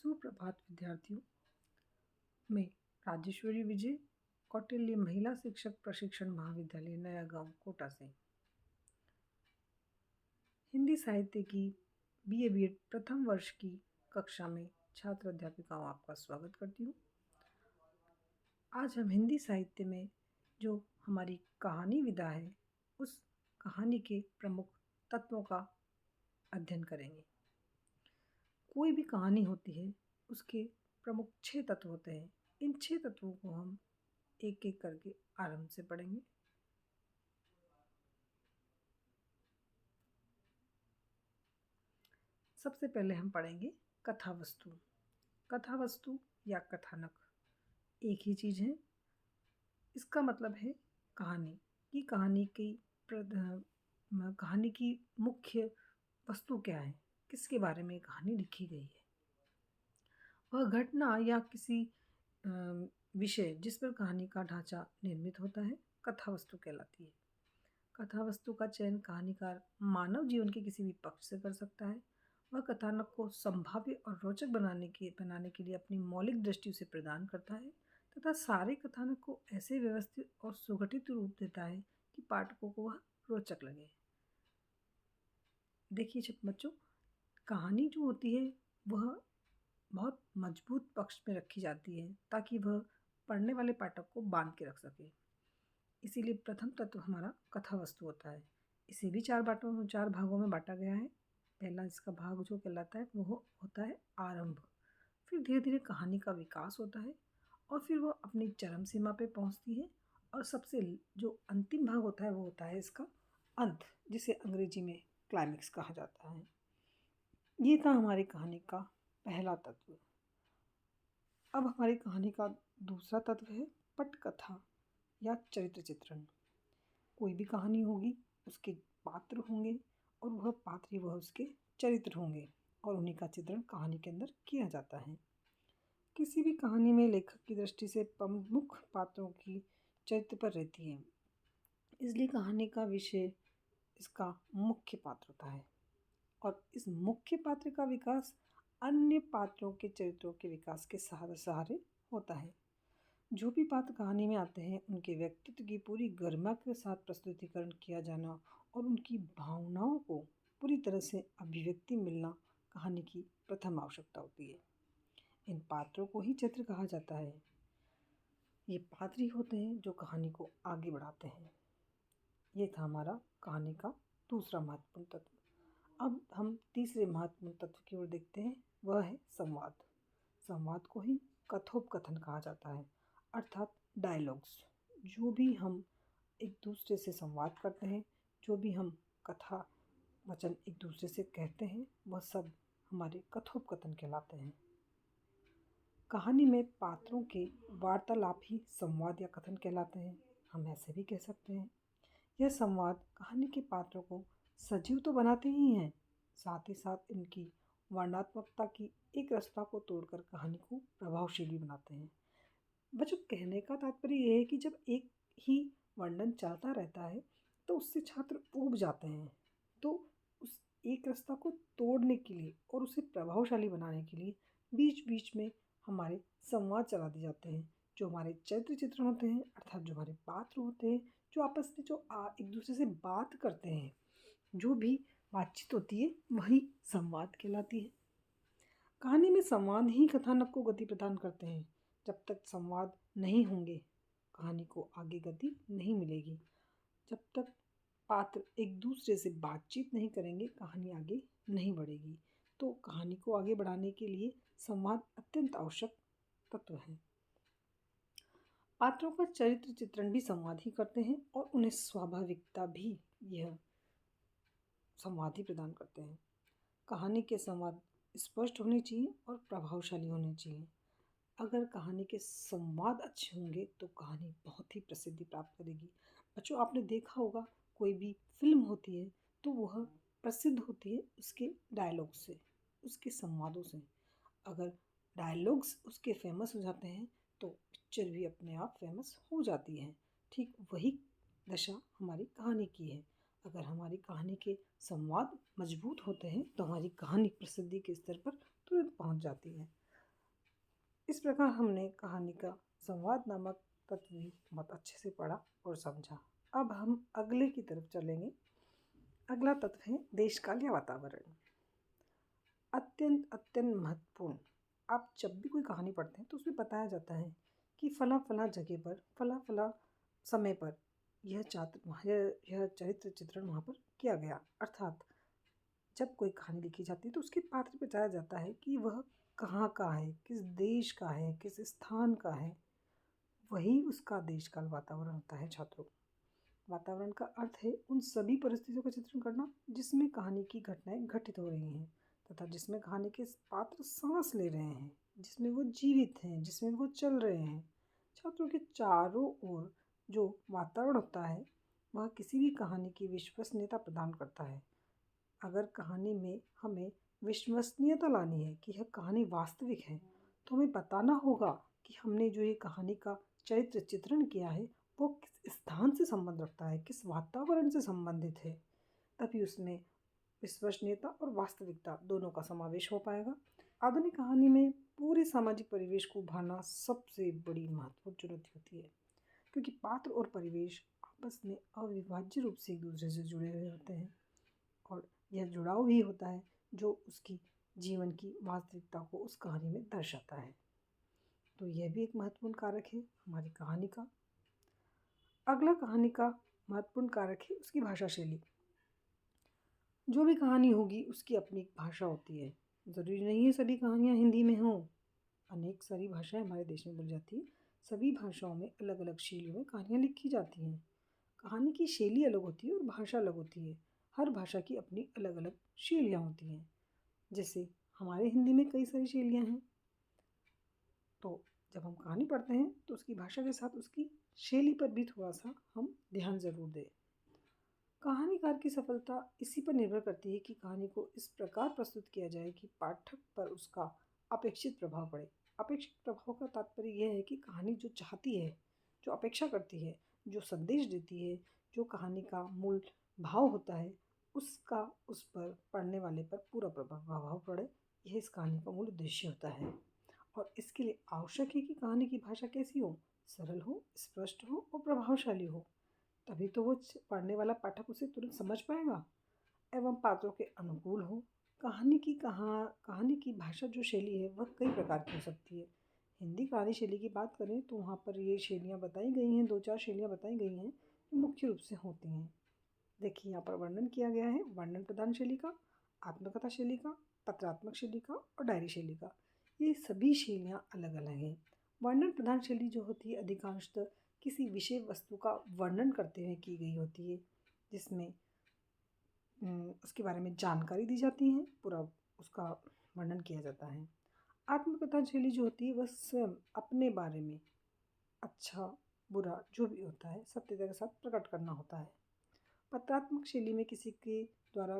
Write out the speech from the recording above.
सुप्रभात विद्यार्थियों। मैं राजेश्वरी विजय, कौटिल्य महिला शिक्षक प्रशिक्षण महाविद्यालय नया गांव कोटा से हिंदी साहित्य की बीए बीएड प्रथम वर्ष की कक्षा में छात्र अध्यापिकाओं आपका स्वागत करती हूँ। आज हम हिंदी साहित्य में जो हमारी कहानी विधा है उस कहानी के प्रमुख तत्वों का अध्ययन करेंगे। कोई भी कहानी होती है उसके प्रमुख 6 तत्व होते हैं। इन 6 तत्वों को हम एक एक करके आरंभ से पढ़ेंगे। सबसे पहले हम पढ़ेंगे कथा वस्तु। कथा वस्तु या कथानक एक ही चीज़ है। इसका मतलब है कहानी कि कहानी की मुख्य वस्तु क्या है, किसके बारे में कहानी लिखी गई है। वह घटना या किसी विषय जिस पर कहानी का ढांचा निर्मित होता है कथा वस्तु कहलाती है। कथा वस्तु का चयन कहानीकार मानव जीवन के किसी भी पक्ष से कर सकता है। वह कथानक को संभाव्य और रोचक बनाने के लिए अपनी मौलिक दृष्टि उसे प्रदान करता है तथा सारे कथानक को ऐसे व्यवस्थित और सुगठित रूप देता है कि पाठकों को वह रोचक लगे। देखिए बच्चों, कहानी जो होती है वह बहुत मजबूत पक्ष में रखी जाती है ताकि वह पढ़ने वाले पाठक को बांध के रख सके। इसीलिए प्रथम तत्व हमारा कथा वस्तु होता है। इसे भी 4 भागों में बांटा गया है। पहला इसका भाग जो कहलाता है वो होता है आरंभ। फिर धीरे धीरे कहानी का विकास होता है और फिर वो अपनी चरम सीमा पे पहुंचती है और सबसे जो अंतिम भाग होता है वो होता है इसका अंत, जिसे अंग्रेजी में क्लाइमेक्स कहा जाता है। ये था हमारी कहानी का पहला तत्व। अब हमारी कहानी का दूसरा तत्व है पटकथा या चरित्र चित्रण। कोई भी कहानी होगी, उसके पात्र होंगे और वह पात्र वह उसके चरित्र होंगे और उन्हीं का चित्रण कहानी के अंदर किया जाता है। किसी भी कहानी में लेखक की दृष्टि से प्रमुख पात्रों की चरित्र पर रहती है, इसलिए कहानी का विषय इसका मुख्य पात्र होता है और इस मुख्य पात्र का विकास अन्य पात्रों के चरित्रों के विकास के सहारे होता है। जो भी पात्र कहानी में आते हैं उनके व्यक्तित्व की पूरी गरिमा के साथ प्रस्तुतिकरण किया जाना और उनकी भावनाओं को पूरी तरह से अभिव्यक्ति मिलना कहानी की प्रथम आवश्यकता होती है। इन पात्रों को ही चरित्र कहा जाता है। ये पात्र ही होते हैं जो कहानी को आगे बढ़ाते हैं। ये था हमारा कहानी का दूसरा महत्वपूर्ण तत्व। अब हम तीसरे महत्वपूर्ण तत्व की ओर देखते हैं, वह है संवाद। संवाद को ही कथोपकथन कहा जाता है, अर्थात डायलॉग्स। जो भी हम एक दूसरे से संवाद करते हैं, जो भी हम कथा वचन एक दूसरे से कहते हैं, वह सब हमारे कथोपकथन कहलाते हैं। कहानी में पात्रों के वार्तालाप ही संवाद या कथन कहलाते हैं। हम ऐसे भी कह सकते हैं। यह संवाद कहानी के पात्रों को सजीव तो बनाते ही हैं, साथ ही साथ इनकी वर्णनात्मकता की एक रस्ता को तोड़कर कहानी को प्रभावशाली बनाते हैं। बच्चों, कहने का तात्पर्य यह है कि जब एक ही वर्णन चलता रहता है तो उससे छात्र ऊब जाते हैं। तो उस एक रास्ता को तोड़ने के लिए और उसे प्रभावशाली बनाने के लिए बीच बीच में हमारे संवाद चला दिए जाते हैं। जो हमारे चरित्र चित्रण होते हैं, अर्थात जो हमारे पात्र होते हैं, जो आपस में एक दूसरे से बात करते हैं, जो भी बातचीत होती है वही संवाद कहलाती है। कहानी में संवाद ही कथानक को गति प्रदान करते हैं। जब तक संवाद नहीं होंगे कहानी को आगे गति नहीं मिलेगी। जब तक पात्र एक दूसरे से बातचीत नहीं करेंगे कहानी आगे नहीं बढ़ेगी। तो कहानी को आगे बढ़ाने के लिए संवाद अत्यंत आवश्यक तत्व है। पात्रों का चरित्र चित्रण भी संवाद ही करते हैं और उन्हें स्वाभाविकता भी यह संवाद ही प्रदान करते हैं। कहानी के संवाद स्पष्ट होने चाहिए और प्रभावशाली होने चाहिए। अगर कहानी के संवाद अच्छे होंगे तो कहानी बहुत ही प्रसिद्धि प्राप्त करेगी। बच्चों, आपने देखा होगा कोई भी फिल्म होती है तो वह प्रसिद्ध होती है उसके डायलॉग से, उसके संवादों से। अगर डायलॉग्स उसके फेमस हो जाते हैं तो पिक्चर भी अपने आप फेमस हो जाती है। ठीक वही दशा हमारी कहानी की है। अगर हमारी कहानी के संवाद मजबूत होते हैं तो हमारी कहानी प्रसिद्धि के स्तर पर तुरंत पहुंच जाती है। इस प्रकार हमने कहानी का संवाद नामक तत्व भी बहुत अच्छे से पढ़ा और समझा। अब हम अगले की तरफ चलेंगे। अगला तत्व है देशकाल या वातावरण। अत्यंत अत्यंत महत्वपूर्ण। आप जब भी कोई कहानी पढ़ते हैं तो उसमें बताया जाता है कि फला फला जगह पर फला फला समय पर यह चरित्र चित्रण वहाँ पर किया गया। अर्थात जब कोई कहानी लिखी जाती है तो उसके पात्र बताया जाता है कि वह कहाँ का है, किस देश का है, किस स्थान का है। वही उसका देशकाल वातावरण होता है छात्रों। वातावरण का अर्थ है उन सभी परिस्थितियों का चित्रण करना जिसमें कहानी की घटनाएं घटित हो रही हैं तथा जिसमें कहानी के पात्र सांस ले रहे हैं, जिसमें वो जीवित हैं, जिसमें वो चल रहे हैं। छात्रों के चारों ओर जो वातावरण होता है वह किसी भी कहानी की विश्वसनीयता प्रदान करता है। अगर कहानी में हमें विश्वसनीयता लानी है कि यह कहानी वास्तविक है तो हमें बताना होगा कि हमने जो ये कहानी का चरित्र चित्रण किया है वो किस स्थान से संबंध रखता है, किस वातावरण से संबंधित है। तभी उसमें विश्वसनीयता और वास्तविकता दोनों का समावेश हो पाएगा। आधुनिक कहानी में पूरे सामाजिक परिवेश को उभारना सबसे बड़ी महत्वपूर्ण चुनौती होती है, क्योंकि पात्र और परिवेश आपस में अविभाज्य रूप से एक दूसरे से जुड़े हुए होते हैं और यह जुड़ाव ही होता है जो उसकी जीवन की वास्तविकता को उस कहानी में दर्शाता है। तो यह भी एक महत्वपूर्ण कारक है हमारी कहानी का। अगला कहानी का महत्वपूर्ण कारक है उसकी भाषा शैली। जो भी कहानी होगी उसकी अपनी एक भाषा होती है। ज़रूरी नहीं है सभी कहानियाँ हिंदी में हों। अनेक सारी भाषाएं हमारे देश में बोली जाती हैं। सभी भाषाओं में अलग अलग शैलियों में कहानियाँ लिखी जाती हैं। कहानी की शैली अलग होती है और भाषा अलग होती है। हर भाषा की अपनी अलग अलग शैलियाँ होती हैं। जैसे हमारे हिंदी में कई सारी शैलियाँ हैं, तो जब हम कहानी पढ़ते हैं तो उसकी भाषा के साथ उसकी शैली पर भी थोड़ा सा हम ध्यान ज़रूर दें। कहानीकार की सफलता इसी पर निर्भर करती है कि कहानी को इस प्रकार प्रस्तुत किया जाए कि पाठक पर उसका अपेक्षित प्रभाव पड़े। अपेक्षित प्रभाव का तात्पर्य यह है कि कहानी जो चाहती है, जो अपेक्षा करती है, जो संदेश देती है, जो कहानी का मूल भाव होता है, उसका उस पर पढ़ने वाले पर पूरा प्रभाव पड़े। यह इस कहानी का मूल उद्देश्य होता है और इसके लिए आवश्यक है कि कहानी की भाषा कैसी हो, सरल हो, स्पष्ट हो और प्रभावशाली हो। तभी तो वो पढ़ने वाला पाठक उसे तुरंत समझ पाएगा एवं पात्रों के अनुकूल हो। कहानी की भाषा जो शैली है वह कई प्रकार की हो सकती है। हिंदी कहानी शैली की बात करें तो वहाँ पर ये शैलियाँ बताई गई हैं, 2-4 शैलियाँ बताई गई हैं जो मुख्य रूप से होती हैं। देखिए यहाँ पर वर्णन किया गया है वर्णन प्रधान शैली का, आत्मकथा शैली का, पत्रात्मक शैली का और डायरी शैली का। ये सभी शैलियाँ अलग अलग हैं। वर्णन प्रधान शैली जो होती है अधिकांशतः किसी विषय वस्तु का वर्णन करते हुए की गई होती है, जिसमें उसके बारे में जानकारी दी जाती है, पूरा उसका वर्णन किया जाता है। आत्मकथा शैली जो होती है वह स्वयं अपने बारे में अच्छा बुरा जो भी होता है सत्यता के साथ प्रकट करना होता है। पत्रात्मक शैली में किसी के द्वारा